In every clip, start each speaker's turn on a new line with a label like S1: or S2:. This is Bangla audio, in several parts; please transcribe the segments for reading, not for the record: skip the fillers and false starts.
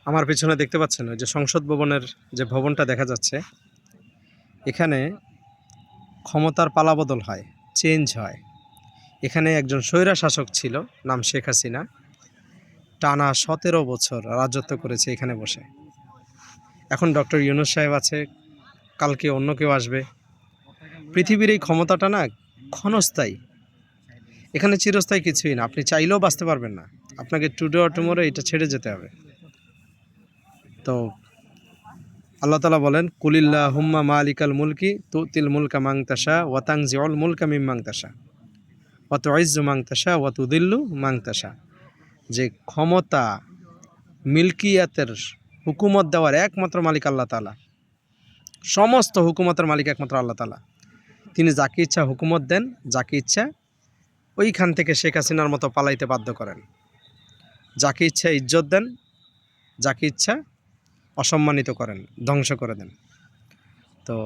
S1: আমার পিছনে দেখতে পাচ্ছেন ওই যে সংসদ ভবনের যে ভবনটা দেখা যাচ্ছে, এখানে ক্ষমতার পালাবদল হয়, চেঞ্জ হয়। এখানে একজন স্বৈরা শাসক ছিল, নাম শেখ হাসিনা। টানা ১৭ বছর রাজত্ব করেছে এখানে বসে। এখন ডক্টর ইউনূস সাহেব আছে, কালকে অন্য কেউ আসবে। পৃথিবীর এই ক্ষমতাটা না ক্ষণস্থায়ী, এখানে চিরস্থায়ী কিছুই না। আপনি চাইলেও বাঁচতে পারবেন না, আপনাকে টুডে অর টুমরো এটা ছেড়ে যেতে হবে। তো আল্লাহ তাআলা বলেন, কুলিল্লাহুম্মা মালিকাল মুলকি তুতিল মুলকা মান তাশা ওয়া তানজিউল মুলকা মিম্মান তাশা ওয়া তুইজ্জু মান তাশা ওয়া তুযিল্লু মান তাশা। যে ক্ষমতা, মিল্কিয়াতের হুকুমত দেওয়ার একমাত্র মালিক আল্লাহ তাআলা। সমস্ত হুকুমতের মালিক একমাত্র আল্লাহ তাআলা। তিনি যাকে ইচ্ছা হুকুমত দেন, যাকে ইচ্ছা ওইখান থেকে শেখ হাসিনার মতো পালাইতে বাধ্য করেন। যাকে ইচ্ছা ইজ্জত দেন, যাকে ইচ্ছা অসম্মানিত করেন, ধ্বংস করে দেন। তো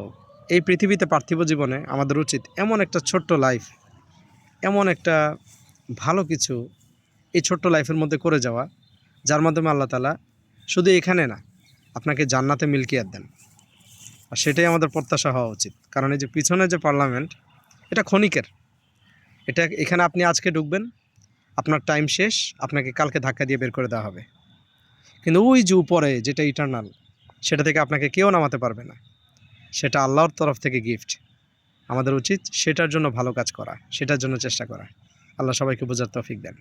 S1: এই পৃথিবীতে পার্থিব জীবনে আমাদের উচিত এমন একটা ছোট্ট লাইফ, এমন একটা ভালো কিছু এই ছোট্ট লাইফের মধ্যে করে যাওয়া, যার মাধ্যমে আল্লাহ তাআলা শুধু এখানে না, আপনাকে জান্নাতে মিলকিয়াত দেন। আর সেটাই আমাদের প্রত্যাশা হওয়া উচিত। কারণ এই যে পিছনে যে পার্লামেন্ট, এটা ক্ষণিকের। এটা এখানে আপনি আজকে ঢুকবেন, আপনার টাইম শেষ, আপনাকে কালকে ধাক্কা দিয়ে বের করে দেওয়া হবে। কিন্তু ওই যে উপরে যেটা ইটারনাল, সেটা থেকে আপনাকে কেউ নামাতে পারবে না। সেটা আল্লাহর তরফ থেকে গিফট। আমাদের উচিত সেটার জন্য ভালো কাজ করা, সেটার জন্য চেষ্টা করা। আল্লাহ সবাইকে বোঝার তৌফিক দেন।